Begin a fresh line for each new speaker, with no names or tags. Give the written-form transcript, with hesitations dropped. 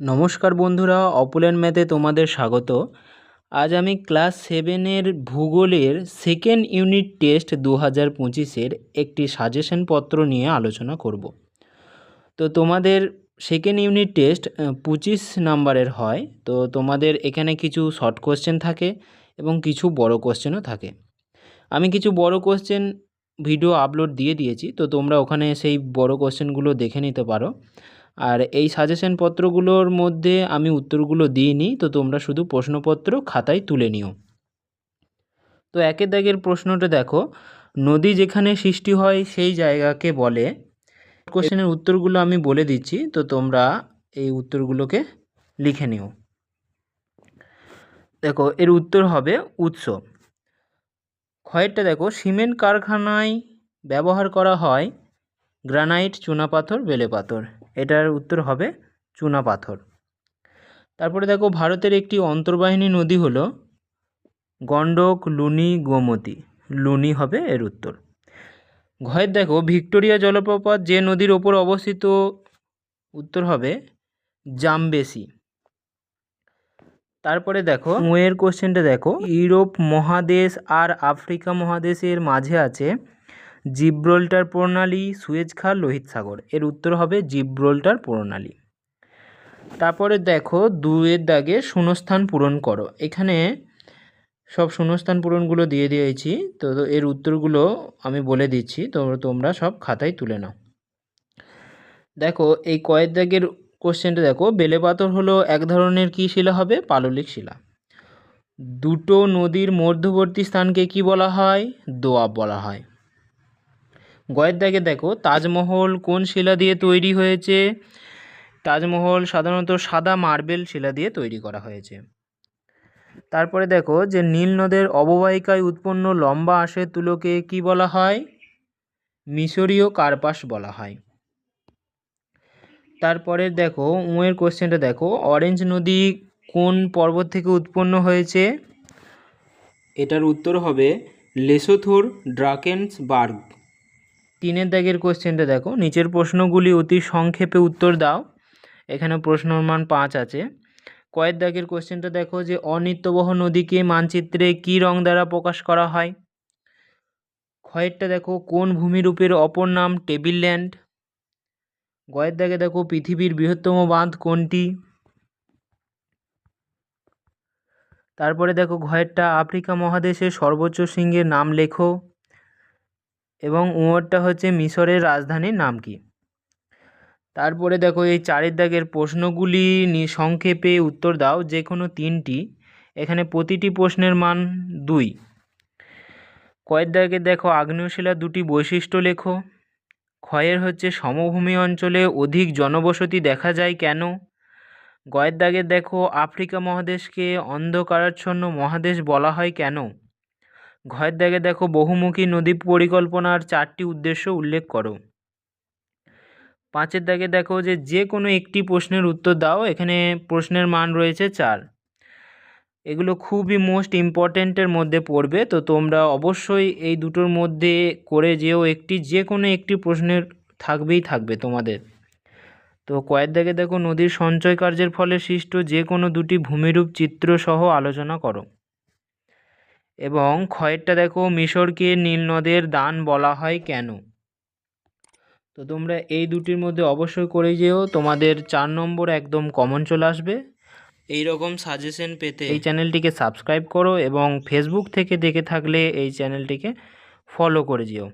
নমস্কার বন্ধুরা, অপুল্যান্ড ম্যাথে তোমাদের স্বাগত। আজ আমি ক্লাস 7-এর ভূগোলের সেকেন্ড ইউনিট টেস্ট 2025-এর একটি সাজেশন পত্র নিয়ে আলোচনা করব। তো তোমাদের সেকেন্ড ইউনিট টেস্ট 25 নাম্বারের হয়। তো তোমাদের এখানে কিছু শর্ট কোশ্চেন থাকে এবং কিছু বড় কোশ্চেনও থাকে। আমি কিছু বড় কোশ্চেন ভিডিও আপলোড দিয়ে দিয়েছি, তো তোমরা ওখানে সেই বড় কোশ্চেনগুলো দেখে নিতে পারো। আর এই সাজেশন পত্রগুলোর মধ্যে আমি উত্তরগুলো দিইনি, তো তোমরা শুধু প্রশ্নপত্র খাতায় তুলে নিও। তো একের দাগের প্রশ্নটা দেখো, নদী যেখানে সৃষ্টি হয় সেই জায়গাকে বলে। কোশ্চেনের উত্তরগুলো আমি বলে দিচ্ছি, তো তোমরা এই উত্তরগুলোকে লিখে নিও। দেখো, এর উত্তর হবে উৎস। ক্ষয়েরটা দেখো, সিমেন্ট কারখানায় ব্যবহার করা হয় গ্রানাইট, চুনাপাথর, বেলে পাথর। এটার উত্তর হবে চুনাপাথর। তারপরে দেখো, ভারতের একটি অন্তর্বাহিনী নদী হলো গণ্ডক, লুনি, গোমতী। লুনি হবে এর উত্তর। ঘয়ের দেখো, ভিক্টোরিয়া জলপ্রপাত যে নদীর ওপর অবস্থিত। উত্তর হবে জামবেসি। তারপরে দেখো, এর কোশ্চেনটা দেখো, ইউরোপ মহাদেশ আর আফ্রিকা মহাদেশের মাঝে আছে জিব্রাল্টার প্রণালী, সুয়েজ খাল, লোহিত সাগর। এর উত্তর হবে জিব্রাল্টার প্রণালী। তারপরে দেখো, 2-এর দাগে শূন্যস্থান পূরণ করো। এখানে সব শূন্যস্থান পূরণগুলো দিয়ে দিয়েছি, তো এর উত্তরগুলো আমি বলে দিচ্ছি, তো তোমরা সব খাতায় তুলে নাও। দেখো, এই কয়ের দাগের কোশ্চেনটা দেখো, বেলে পাথর হলো এক ধরনের কী শিলা হবে? পাললিক শিলা। দুটো নদীর মধ্যবর্তী স্থানকে কি বলা হয়? দোআব বলা হয়। গয়ের দাগে দেখো, তাজমহল কোন শিলা দিয়ে তৈরি হয়েছে? তাজমহল সাধারণত সাদা মার্বেল শিলা দিয়ে তৈরি করা হয়েছে। তারপরে দেখো, যে নীল নদের অববাহিকায় উৎপন্ন লম্বা আঁশের তুলোকে কি বলা হয়? মিশরীয় কার্পাস বলা হয়। তারপরে দেখো, এর কোশ্চেনটা দেখো, অরেঞ্জ নদী কোন পর্বত থেকে উৎপন্ন হয়েছে? এটার উত্তর হবে লেসোথোর ড্রাকেনসবার্গ। 3-এর দাগের কোশ্চেনটা দেখো, নিচের প্রশ্নগুলি অতি সংক্ষেপে উত্তর দাও। এখানে প্রশ্নর মান 5 আছে। কয়ের দাগের কোশ্চেনটা দেখো, যে অনিত্যবহ নদীকে মানচিত্রে কি রং দ্বারা প্রকাশ করা হয়? ক্ষয়েরটা দেখো, কোন ভূমিরূপের অপর নাম টেবিল ল্যান্ড? গয়ের দাগে দেখো, পৃথিবীর বৃহত্তম বাঁধ কোনটি? তারপরে দেখো, ঘয়েরটা আফ্রিকা মহাদেশের সর্বোচ্চ শৃঙ্গের নাম লেখো। এবং উঁয়োরটা হচ্ছে মিশরের রাজধানীর নাম কি? তারপরে দেখো, এই 4-এর দাগের প্রশ্নগুলি সংক্ষেপে উত্তর দাও, যে কোনো 3টি। এখানে প্রতিটি প্রশ্নের মান 2। কয়ের দাগে দেখো, আগ্নেয় শিলার 2টি বৈশিষ্ট্য লেখো। ক্ষয়ের হচ্ছে সমভূমি অঞ্চলে অধিক জনবসতি দেখা যায় কেন? গয়ের দাগে দেখো, আফ্রিকা মহাদেশকে অন্ধকারাচ্ছন্ন মহাদেশ বলা হয় কেন? ঘয়ের দাগে দেখো, বহুমুখী নদী পরিকল্পনার 4টি উদ্দেশ্য উল্লেখ করো। 5-এর দাগে দেখো, যে কোনো একটি প্রশ্নের উত্তর দাও। এখানে প্রশ্নের মান রয়েছে 4। এগুলো খুবই মোস্ট ইম্পর্ট্যান্টের মধ্যে পড়বে, তো তোমরা অবশ্যই এই দুটোর মধ্যে করে যেও একটি, যে কোনো একটি প্রশ্নের থাকবে তোমাদের। তো কয়ের দাগে দেখো, নদীর সঞ্চয় কার্যের ফলে সৃষ্ট যে কোনো 2টি ভূমিরূপ চিত্র সহ আলোচনা করো। এবং ক্ষয়েরটা দেখো, মিশরকে নীল নদের দান বলা হয় কেন? তো তোমরা এই দুটির মধ্যে অবশ্যই করে যেও, তোমাদের 4 নম্বর একদম কমন চলে আসবে। এই রকম সাজেশন পেতে এই চ্যানেলটিকে সাবস্ক্রাইব করো এবং ফেসবুক থেকে দেখে থাকলে এই চ্যানেলটিকে ফলো করে যেও।